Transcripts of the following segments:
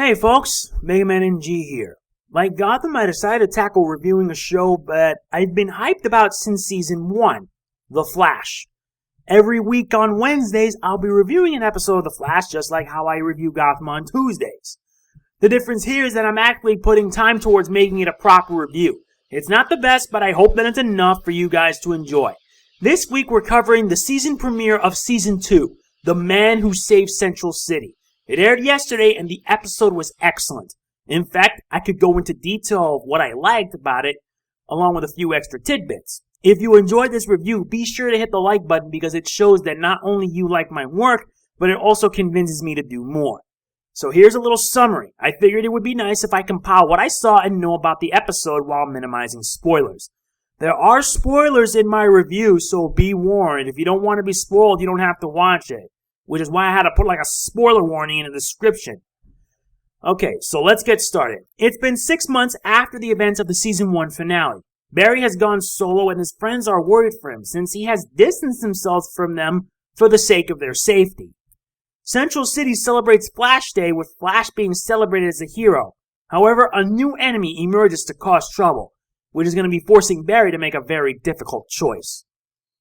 Hey folks, Mega Man NG here. Like Gotham, I decided to tackle reviewing a show that I've been hyped about since season 1, The Flash. Every week on Wednesdays, I'll be reviewing an episode of The Flash just like how I review Gotham on Tuesdays. The difference here is that I'm actually putting time towards making it a proper review. It's not the best, but I hope that it's enough for you guys to enjoy. This week we're covering the season premiere of Season 2, The Man Who Saved Central City. It aired yesterday and the episode was excellent. In fact, I could go into detail of what I liked about it, along with a few extra tidbits. If you enjoyed this review, be sure to hit the like button because it shows that not only you like my work, but it also convinces me to do more. So here's a little summary. I figured it would be nice if I compile what I saw and know about the episode while minimizing spoilers. There are spoilers in my review, so be warned. If you don't want to be spoiled, you don't have to watch it. Which is why I had to put like a spoiler warning in the description. Okay, so let's get started. It's been 6 months after the events of the Season 1 finale. Barry has gone solo and his friends are worried for him since he has distanced himself from them for the sake of their safety. Central City celebrates Flash Day with Flash being celebrated as a hero. However, a new enemy emerges to cause trouble, which is going to be forcing Barry to make a very difficult choice.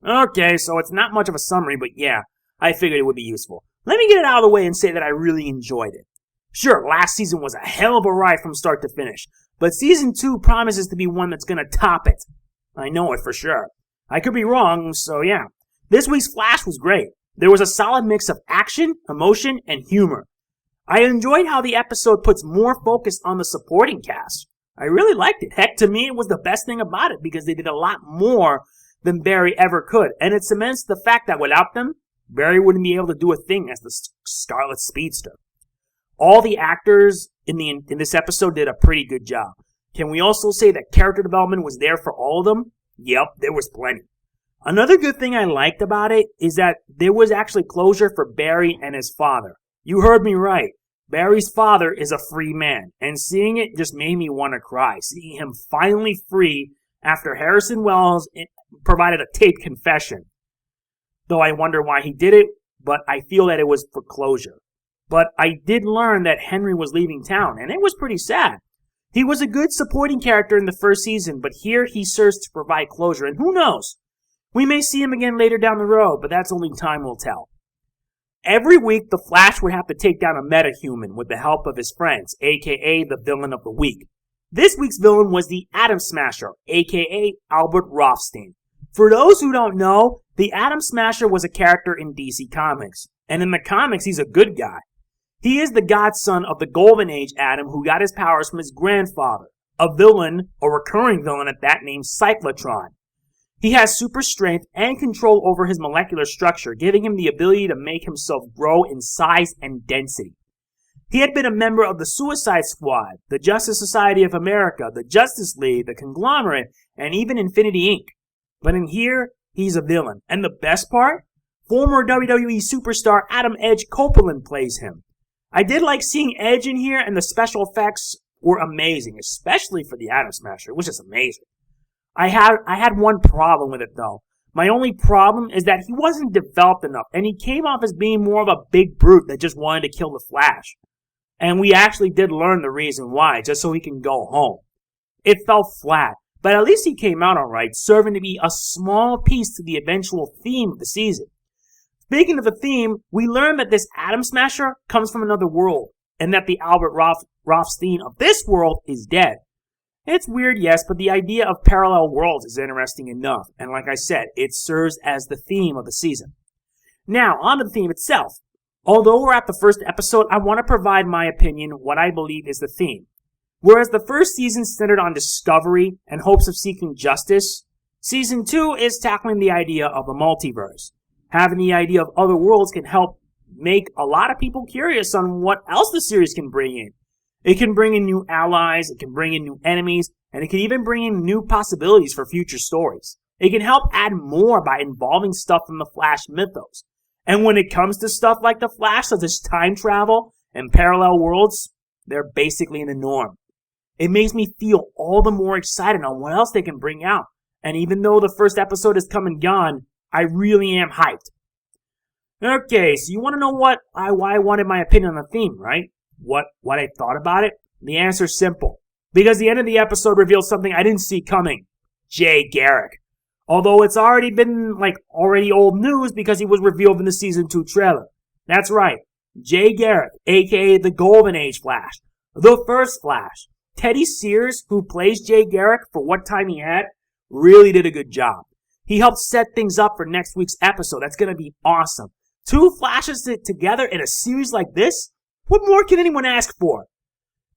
Okay, so it's not much of a summary, but yeah. I figured it would be useful. Let me get it out of the way and say that I really enjoyed it. Sure, last season was a hell of a ride from start to finish, but Season 2 promises to be one that's gonna top it. I know it for sure. I could be wrong, so yeah. This week's Flash was great. There was a solid mix of action, emotion, and humor. I enjoyed how the episode puts more focus on the supporting cast. I really liked it. Heck, to me, it was the best thing about it because they did a lot more than Barry ever could, and it cements the fact that without them, Barry wouldn't be able to do a thing as the Scarlet Speedster. All the actors in this episode did a pretty good job. Can we also say that character development was there for all of them? Yep, there was plenty. Another good thing I liked about it is that there was actually closure for Barry and his father. You heard me right. Barry's father is a free man, and seeing it just made me want to cry, seeing him finally free after Harrison Wells provided a taped confession. Though I wonder why he did it, but I feel that it was for closure. But I did learn that Henry was leaving town, and it was pretty sad. He was a good supporting character in the first season, but here he serves to provide closure, and who knows? We may see him again later down the road, but that's only time will tell. Every week, the Flash would have to take down a metahuman with the help of his friends, aka the villain of the week. This week's villain was the Atom Smasher, aka Albert Rothstein. For those who don't know, the Atom Smasher was a character in DC Comics. And in the comics, he's a good guy. He is the godson of the Golden Age Atom who got his powers from his grandfather, a villain, a recurring villain at that named Cyclotron. He has super strength and control over his molecular structure, giving him the ability to make himself grow in size and density. He had been a member of the Suicide Squad, the Justice Society of America, the Justice League, the Conglomerate, and even Infinity Inc. But in here, he's a villain. And the best part? Former WWE superstar Adam Edge Copeland plays him. I did like seeing Edge in here, and the special effects were amazing, especially for the Atom Smasher, which is amazing. I had one problem with it, though. My only problem is that he wasn't developed enough, and he came off as being more of a big brute that just wanted to kill the Flash. And we actually did learn the reason why, just so he can go home. It felt flat. But at least he came out alright, serving to be a small piece to the eventual theme of the season. Speaking of the theme, we learned that this Atom Smasher comes from another world, and that the Albert Rothstein of this world is dead. It's weird, yes, but the idea of parallel worlds is interesting enough, and like I said, it serves as the theme of the season. Now, on to the theme itself. Although we're at the first episode, I want to provide my opinion, what I believe is the theme. Whereas the first season centered on discovery and hopes of seeking justice, Season 2 is tackling the idea of a multiverse. Having the idea of other worlds can help make a lot of people curious on what else the series can bring in. It can bring in new allies, it can bring in new enemies, and it can even bring in new possibilities for future stories. It can help add more by involving stuff from the Flash mythos. And when it comes to stuff like the Flash, such as time travel and parallel worlds, they're basically the norm. It makes me feel all the more excited on what else they can bring out. And even though the first episode is come and gone, I really am hyped. Okay, so you want to know why I wanted my opinion on the theme, right? what I thought about it? The answer's simple. Because the end of the episode revealed something I didn't see coming. Jay Garrick. Although it's already been, already old news because he was revealed in the Season 2 trailer. That's right. Jay Garrick, a.k.a. the Golden Age Flash. The first Flash. Teddy Sears, who plays Jay Garrick for what time he had, really did a good job. He helped set things up for next week's episode. That's going to be awesome. 2 Flashes together in a series like this? What more can anyone ask for?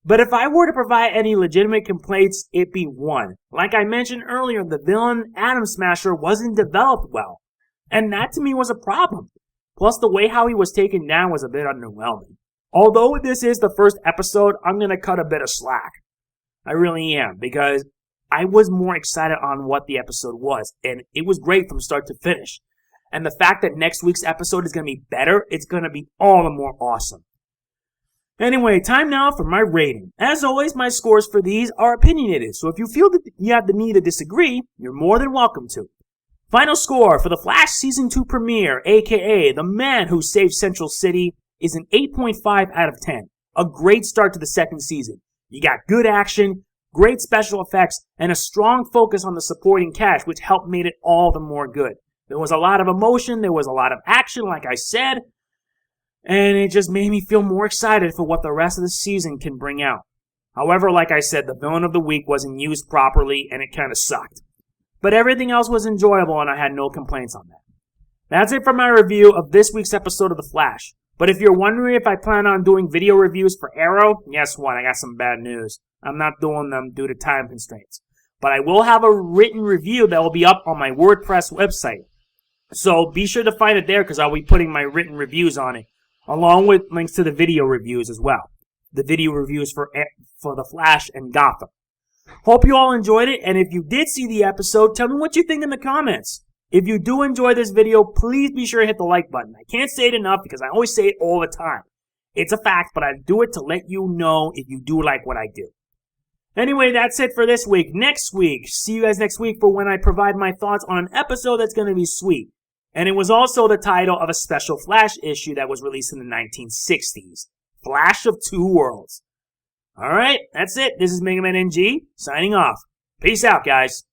But if I were to provide any legitimate complaints, it'd be one. Like I mentioned earlier, the villain, Atom Smasher, wasn't developed well. And that to me was a problem. Plus the way how he was taken down was a bit underwhelming. Although this is the first episode, I'm going to cut a bit of slack. I really am, because I was more excited on what the episode was, and it was great from start to finish. And the fact that next week's episode is going to be better, it's going to be all the more awesome. Anyway, time now for my rating. As always, my scores for these are opinionated, so if you feel that you have the need to disagree, you're more than welcome to. Final score for the Flash Season 2 premiere, aka The Man Who Saved Central City, is an 8.5 out of 10. A great start to the second season. You got good action, great special effects, and a strong focus on the supporting cast, which helped make it all the more good. There was a lot of emotion, there was a lot of action, like I said, and it just made me feel more excited for what the rest of the season can bring out. However, like I said, the villain of the week wasn't used properly, and it kind of sucked. But everything else was enjoyable, and I had no complaints on that. That's it for my review of this week's episode of The Flash. But if you're wondering if I plan on doing video reviews for Arrow, guess what? I got some bad news. I'm not doing them due to time constraints. But I will have a written review that will be up on my WordPress website. So be sure to find it there because I'll be putting my written reviews on it, along with links to the video reviews as well. The video reviews for The Flash and Gotham. Hope you all enjoyed it, and if you did see the episode, tell me what you think in the comments. If you do enjoy this video, please be sure to hit the like button. I can't say it enough because I always say it all the time. It's a fact, but I do it to let you know if you do like what I do. Anyway, that's it for this week. Next week, see you guys next week for when I provide my thoughts on an episode that's going to be sweet. And it was also the title of a special Flash issue that was released in the 1960s. Flash of Two Worlds. Alright, that's it. This is Mega Man NG, signing off. Peace out, guys.